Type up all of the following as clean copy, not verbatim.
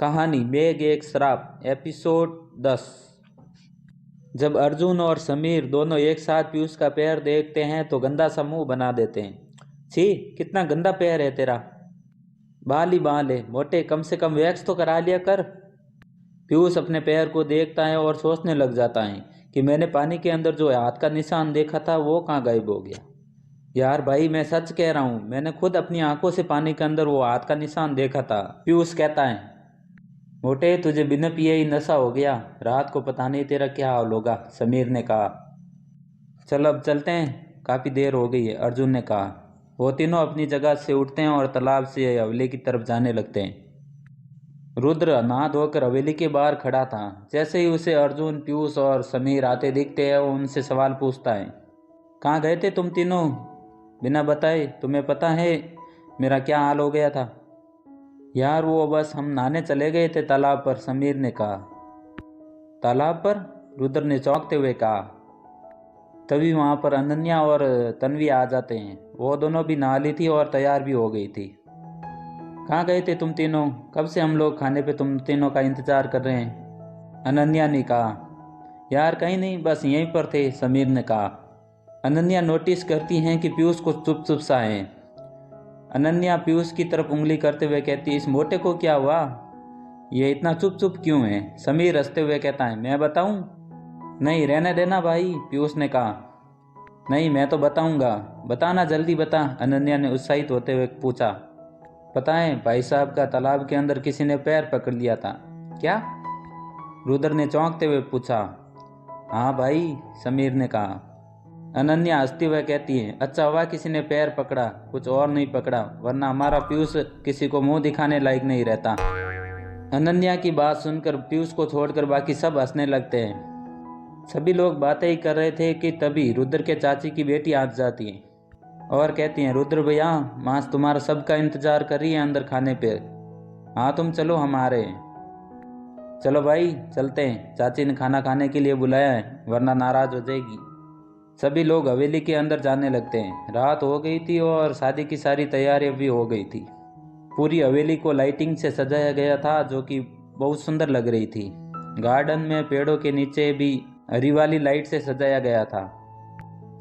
कहानी मेघ एक श्राप एपिसोड 10। जब अर्जुन और समीर दोनों एक साथ पीयूष का पैर देखते हैं तो गंदा सा मुंह बना देते हैं। छी, कितना गंदा पैर है तेरा। बाल ही बाल है मोटे, कम से कम वैक्स तो करा लिया कर। पीयूष अपने पैर को देखता है और सोचने लग जाता है कि मैंने पानी के अंदर जो हाथ का निशान देखा था वो कहाँ गायब हो गया। यार भाई, मैं सच कह रहा हूँ, मैंने खुद अपनी आंखों से पानी के अंदर वो हाथ का निशान देखा था। पीयूष कहता है। मोटे, तुझे बिना पिए ही नशा हो गया, रात को पता नहीं तेरा क्या हाल होगा, समीर ने कहा। चल अब चलते हैं, काफ़ी देर हो गई है, अर्जुन ने कहा। वो तीनों अपनी जगह से उठते हैं और तालाब से हवेली की तरफ जाने लगते हैं। रुद्र नहा धोकर हवेली के बाहर खड़ा था। जैसे ही उसे अर्जुन, पीयूष और समीर आते दिखते हैं वो उनसे सवाल पूछता है। कहाँ गए थे तुम तीनों बिना बताए? तुम्हें पता है मेरा क्या हाल हो गया था? यार वो बस हम नहाने चले गए थे तालाब पर, समीर ने कहा। तालाब पर? रुद्र ने चौंकते हुए कहा। तभी वहाँ पर अनन्या और तन्वी आ जाते हैं। वो दोनों भी नहा ली थी और तैयार भी हो गई थी। कहाँ गए थे तुम तीनों? कब से हम लोग खाने पे तुम तीनों का इंतजार कर रहे हैं, अनन्या ने कहा। यार कहीं नहीं, बस यहीं पर थे, समीर ने कहा। अनन्या नोटिस करती हैं कि पीयूष को चुप चुप सा है। अनन्या पीयूष की तरफ उंगली करते हुए कहती, इस मोटे को क्या हुआ? ये इतना चुप चुप क्यों है? समीर हंसते हुए कहता है, मैं बताऊं? नहीं, रहने देना भाई, पीयूष ने कहा। नहीं, मैं तो बताऊंगा। बताना, जल्दी बता, अनन्या ने उत्साहित होते हुए पूछा। पता है, भाई साहब का तालाब के अंदर किसी ने पैर पकड़ लिया था। क्या? रुद्र ने चौंकते हुए पूछा। हाँ भाई, समीर ने कहा। अनन्या हंसते हुए कहती है, अच्छा हुआ किसी ने पैर पकड़ा, कुछ और नहीं पकड़ा, वरना हमारा पीयूष किसी को मुंह दिखाने लायक नहीं रहता। अनन्या की बात सुनकर पीयूष को छोड़कर बाकी सब हंसने लगते हैं। सभी लोग बातें ही कर रहे थे कि तभी रुद्र के चाची की बेटी आ जाती है और कहती हैं, रुद्र भैया, माँ तुम्हारा सबका इंतजार कर रही है अंदर खाने पे। हाँ तुम चलो, हम आ रहे हैं। चलो भाई चलते हैं, चाची ने खाना खाने के लिए बुलाया है, वरना नाराज हो जाएगी। सभी लोग हवेली के अंदर जाने लगते हैं। रात हो गई थी और शादी की सारी तैयारियां भी हो गई थी। पूरी हवेली को लाइटिंग से सजाया गया था जो कि बहुत सुंदर लग रही थी। गार्डन में पेड़ों के नीचे भी हरी वाली लाइट से सजाया गया था।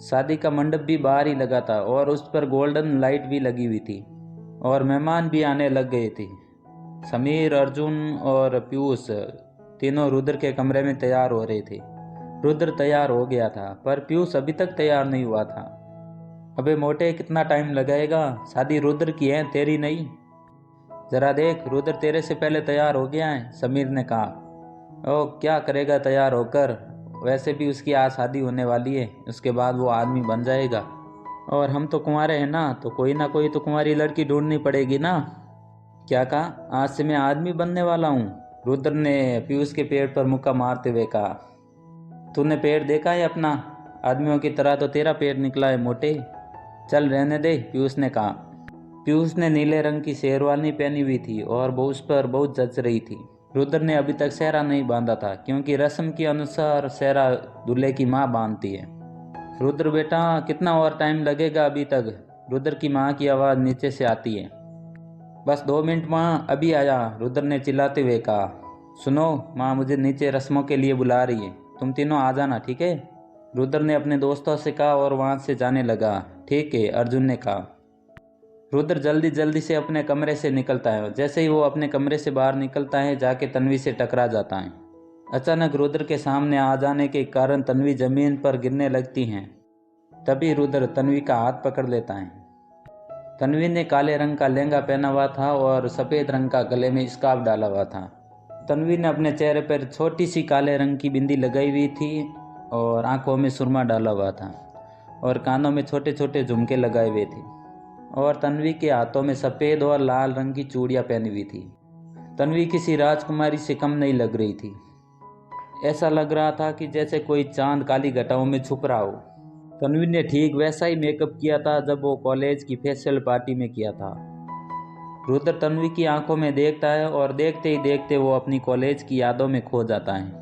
शादी का मंडप भी बाहर ही लगा था और उस पर गोल्डन लाइट भी लगी हुई थी और मेहमान भी आने लग गए थे। समीर, अर्जुन और पीयूष तीनों रुद्र के कमरे में तैयार हो रहे थे। रुद्र तैयार हो गया था पर पीयूष अभी तक तैयार नहीं हुआ था। अबे मोटे, कितना टाइम लगेगा? शादी रुद्र की है, तेरी नहीं। जरा देख, रुद्र तेरे से पहले तैयार हो गया है, समीर ने कहा। ओ, क्या करेगा तैयार होकर, वैसे भी उसकी आज शादी होने वाली है, उसके बाद वो आदमी बन जाएगा। और हम तो कुंवारे हैं ना, तो कोई ना कोई तो कुंवारी लड़की ढूंढनी पड़ेगी ना। क्या कहा? आज से मैं आदमी बनने वाला हूँ? रुद्र ने पीयूष के पेट पर मुक्का मारते हुए कहा। तूने पेट देखा है अपना? आदमियों की तरह तो तेरा पेट निकला है मोटे। चल रहने दे, पीयूष ने कहा। पीयूष ने नीले रंग की शेरवानी पहनी हुई थी और वो उस पर बहुत जच रही थी। रुद्र ने अभी तक सेहरा नहीं बांधा था क्योंकि रस्म के अनुसार सेहरा दूल्हे की माँ बांधती है। रुद्र बेटा, कितना और टाइम लगेगा अभी तक? रुद्र की माँ की आवाज़ नीचे से आती है। बस 2 मिनट माँ, अभी आया, रुद्र ने चिल्लाते हुए कहा। सुनो माँ, मुझे नीचे रस्मों के लिए बुला रही है, तुम तीनों आ जाना, ठीक है? रुद्र ने अपने दोस्तों से कहा और वहाँ से जाने लगा। ठीक है, अर्जुन ने कहा। रुद्र जल्दी जल्दी से अपने कमरे से निकलता है। जैसे ही वो अपने कमरे से बाहर निकलता है जाके तन्वी से टकरा जाता है। अचानक रुद्र के सामने आ जाने के कारण तन्वी जमीन पर गिरने लगती हैं। तभी रुद्र तन्वी का हाथ पकड़ लेता है। तन्वी ने काले रंग का लहंगा पहना हुआ था और सफ़ेद रंग का गले में स्कार्फ डाला हुआ था। तन्वी ने अपने चेहरे पर छोटी सी काले रंग की बिंदी लगाई हुई थी और आंखों में सुरमा डाला हुआ था और कानों में छोटे छोटे झुमके लगाए हुए थे और तन्वी के हाथों में सफ़ेद और लाल रंग की चूड़ियाँ पहनी हुई थी। तन्वी किसी राजकुमारी से कम नहीं लग रही थी। ऐसा लग रहा था कि जैसे कोई चांद काली घटाओं में छुप रहा हो। तन्वी ने ठीक वैसा ही मेकअप किया था जब वो कॉलेज की फेस्टिवल पार्टी में किया था। रुद्र तन्वी की आंखों में देखता है और देखते ही देखते वो अपनी कॉलेज की यादों में खो जाता है।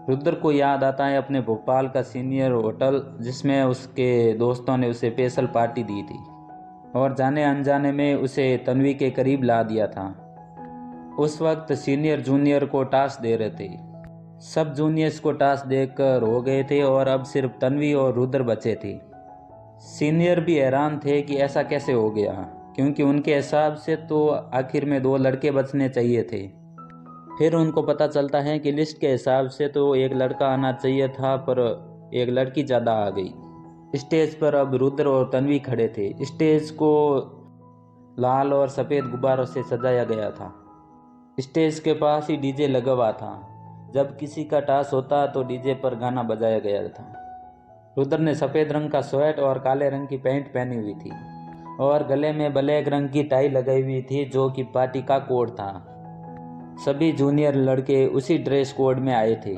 रुद्र को याद आता है अपने भोपाल का सीनियर होटल जिसमें उसके दोस्तों ने उसे स्पेशल पार्टी दी थी और जाने अनजाने में उसे तन्वी के करीब ला दिया था। उस वक्त सीनियर जूनियर को टास्क दे रहे थे। सब जूनियर्स को टास्क देकर हो गए थे और अब सिर्फ तन्वी और रुद्र बचे थे। सीनियर भी हैरान थे कि ऐसा कैसे हो गया, क्योंकि उनके हिसाब से तो आखिर में 2 लड़के बचने चाहिए थे। फिर उनको पता चलता है कि लिस्ट के हिसाब से तो एक लड़का आना चाहिए था, पर एक लड़की ज़्यादा आ गई। स्टेज पर अब रुद्र और तन्वी खड़े थे। स्टेज को लाल और सफ़ेद गुब्बारों से सजाया गया था। स्टेज के पास ही डीजे लगा हुआ था। जब किसी का टास्क होता तो डीजे पर गाना बजाया गया था। रुद्र ने सफ़ेद रंग का स्वेट और काले रंग की पैंट पहनी हुई थी और गले में ब्लैक रंग की टाई लगाई हुई थी, जो कि पार्टी का कोड था। सभी जूनियर लड़के उसी ड्रेस कोड में आए थे।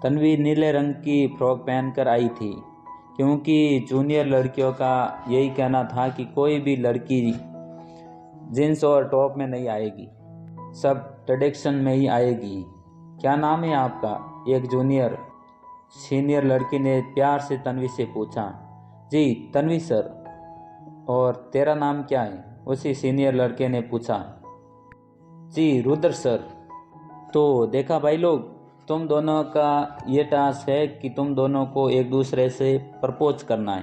तन्वी नीले रंग की फ्रॉक पहनकर आई थी, क्योंकि जूनियर लड़कियों का यही कहना था कि कोई भी लड़की जींस और टॉप में नहीं आएगी, सब ट्रेडिशन में ही आएगी। क्या नाम है आपका? एक जूनियर सीनियर लड़की ने प्यार से तन्वी से पूछा। जी तन्वी सर। और तेरा नाम क्या है? उसी सीनियर लड़के ने पूछा। जी रुद्र सर। तो देखा भाई लोग, तुम दोनों का ये टास्क है कि तुम दोनों को एक दूसरे से प्रपोज करना है,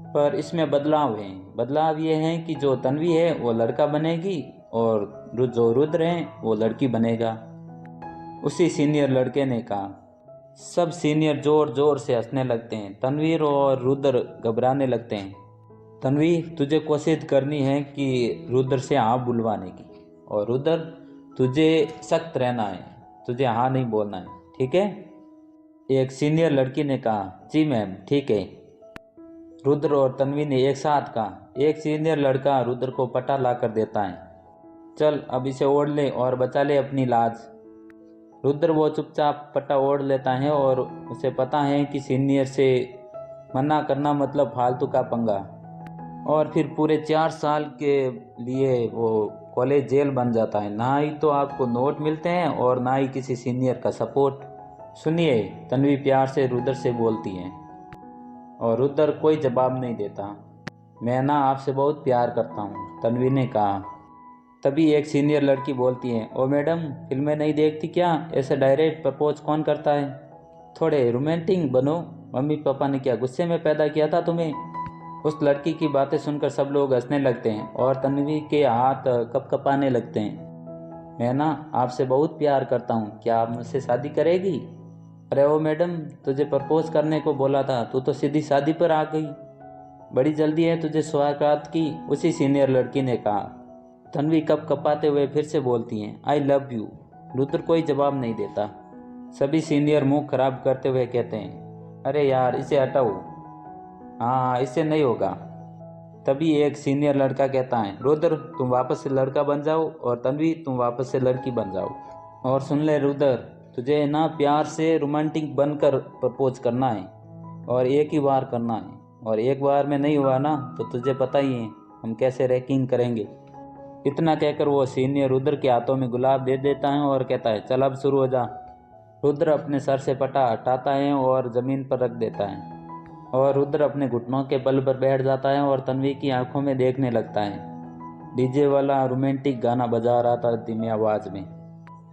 पर इसमें बदलाव है। बदलाव ये है कि जो तन्वी है वो लड़का बनेगी और जो रुद्र है वो लड़की बनेगा। उसी सीनियर लड़के ने कहा। सब सीनियर जोर जोर से हंसने लगते हैं। तन्वीर और रुद्र घबराने लगते हैं। तन्वी, तुझे कोशिश करनी है कि रुद्र से हाँ बुलवाने की, और रुद्र तुझे सख्त रहना है, तुझे हाँ नहीं बोलना है, ठीक है? एक सीनियर लड़की ने कहा। जी मैम, ठीक है। रुद्र और तन्वी ने एक साथ कहा। एक सीनियर लड़का रुद्र को पटा ला कर देता है। चल अब इसे ओढ़ ले और बचा ले अपनी लाज। रुद्र वो चुपचाप पट्टा ओढ़ लेता है और उसे पता है कि सीनियर से मना करना मतलब फालतू का पंगा, और फिर पूरे 4 साल के लिए वो कॉलेज जेल बन जाता है। ना ही तो आपको नोट मिलते हैं और ना ही किसी सीनियर का सपोर्ट। सुनिए, तन्वी प्यार से रुद्र से बोलती है, और रुद्र कोई जवाब नहीं देता। मैं ना आपसे बहुत प्यार करता हूँ, तन्वी ने कहा। तभी एक सीनियर लड़की बोलती है। ओ मैडम, फिल्में नहीं देखती क्या? ऐसे डायरेक्ट प्रपोज कौन करता है? थोड़े रोमांटिक बनो। मम्मी पापा ने क्या गुस्से में पैदा किया था तुम्हें? उस लड़की की बातें सुनकर सब लोग हंसने लगते हैं और तन्वी के हाथ कपकपाने लगते हैं। मैं ना आपसे बहुत प्यार करता हूँ, क्या आप मुझसे शादी करेगी? अरे ओ मैडम, तुझे प्रपोज करने को बोला था, तू तो सीधी शादी पर आ गई। बड़ी जल्दी है तुझे स्वागत की, उसी सीनियर लड़की ने कहा। तन्वी कप कपाते हुए फिर से बोलती हैं, आई लव यू। रुद्र कोई जवाब नहीं देता। सभी सीनियर मुंह खराब करते हुए कहते हैं, अरे यार इसे हटाओ। हाँ, इससे नहीं होगा। तभी एक सीनियर लड़का कहता है, रुद्र तुम वापस से लड़का बन जाओ और तन्वी तुम वापस से लड़की बन जाओ। और सुन ले रुद्र, तुझे ना प्यार से रोमांटिक बनकर प्रपोज करना है, और एक ही बार करना है, और एक बार में नहीं हुआ ना तो तुझे पता ही है हम कैसे रैंकिंग करेंगे। इतना कहकर वो सीनियर रुद्र के हाथों में गुलाब दे देता है और कहता है, चल अब शुरू हो जा। रुद्र अपने सर से पट्टा हटाता है और ज़मीन पर रख देता है, और रुद्र अपने घुटनों के बल पर बैठ जाता है और तन्वी की आंखों में देखने लगता है। डीजे वाला रोमांटिक गाना बजा रहा था धीमी आवाज़ में।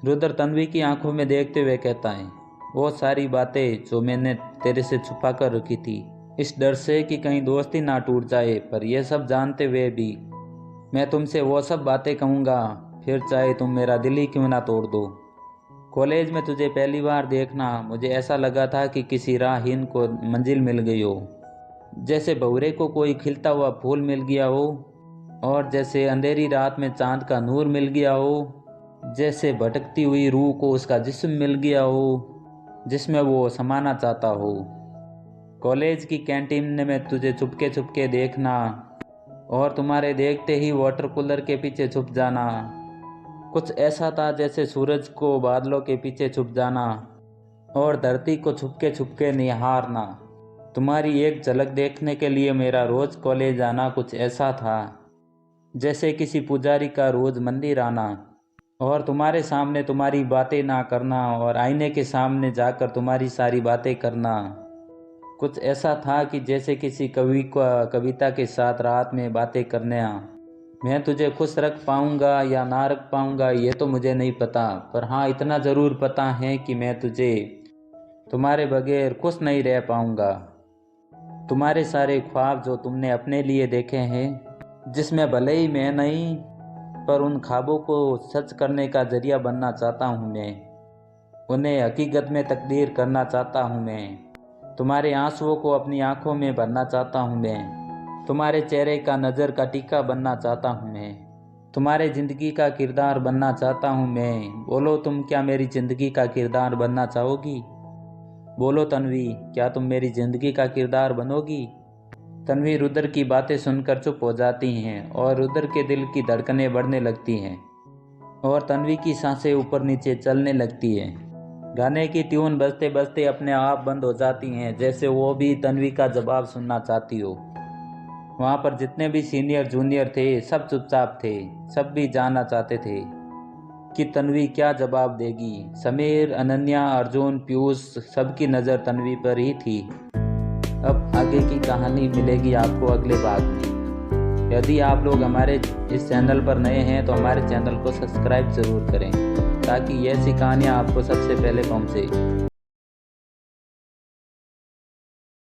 रुद्र तन्वी की आंखों में देखते हुए कहता है, वो सारी बातें जो मैंने तेरे से छुपा कर रखी थी, इस डर से कि कहीं दोस्ती ना टूट जाए, पर यह सब जानते हुए भी मैं तुमसे वो सब बातें कहूँगा, फिर चाहे तुम मेरा दिल ही क्यों ना तोड़ दो। कॉलेज में तुझे पहली बार देखना मुझे ऐसा लगा था कि किसी राहहीन को मंजिल मिल गई हो, जैसे भंवरे को कोई खिलता हुआ फूल मिल गया हो, और जैसे अंधेरी रात में चांद का नूर मिल गया हो, जैसे भटकती हुई रूह को उसका जिस्म मिल गया हो जिसमें वो समाना चाहता हो। कॉलेज की कैंटीन में तुझे चुपके चुपके देखना, और तुम्हारे देखते ही वाटर कूलर के पीछे छुप जाना। कुछ ऐसा था जैसे सूरज को बादलों के पीछे छुप जाना और धरती को छुपके निहारना। तुम्हारी एक झलक देखने के लिए मेरा रोज़ कॉलेज आना कुछ ऐसा था जैसे किसी पुजारी का रोज़ मंदिर आना, और तुम्हारे सामने तुम्हारी बातें ना करना और आईने के सामने जाकर तुम्हारी सारी बातें करना। कुछ ऐसा था कि जैसे किसी कवि का कविता के साथ रात में बातें करना। मैं तुझे खुश रख पाऊंगा या ना रख पाऊंगा ये तो मुझे नहीं पता, पर हाँ इतना ज़रूर पता है कि मैं तुम्हारे बगैर खुश नहीं रह पाऊंगा। तुम्हारे सारे ख्वाब जो तुमने अपने लिए देखे हैं, जिसमें भले ही मैं नहीं, पर उन ख्वाबों को सच करने का जरिया बनना चाहता हूँ मैं, उन्हें हकीकत में तकदीर करना चाहता हूँ मैं। तुम्हारे आंसुओं को अपनी आंखों में भरना चाहता हूँ मैं, तुम्हारे चेहरे का नज़र का टीका बनना चाहता हूँ मैं, तुम्हारे ज़िंदगी का किरदार बनना चाहता हूँ मैं। बोलो तुम क्या मेरी ज़िंदगी का किरदार बनना चाहोगी? बोलो तन्वी, क्या तुम मेरी ज़िंदगी का किरदार बनोगी? तन्वी रुद्र की बातें सुनकर चुप हो जाती हैं और रुद्र के दिल की धड़कनें बढ़ने लगती हैं और तन्वी की सांसें ऊपर नीचे चलने लगती हैं। गाने की ट्यून बजते बजते अपने आप बंद हो जाती हैं, जैसे वो भी तन्वी का जवाब सुनना चाहती हो। वहाँ पर जितने भी सीनियर जूनियर थे सब चुपचाप थे, सब भी जानना चाहते थे कि तन्वी क्या जवाब देगी। समीर, अनन्या, अर्जुन, पीयूष सबकी नज़र तन्वी पर ही थी। अब आगे की कहानी मिलेगी आपको अगले भाग में। यदि आप लोग हमारे इस चैनल पर नए हैं तो हमारे चैनल को सब्सक्राइब ज़रूर करें ताकि ऐसी कहानियाँ आपको सबसे पहले पहुँचे।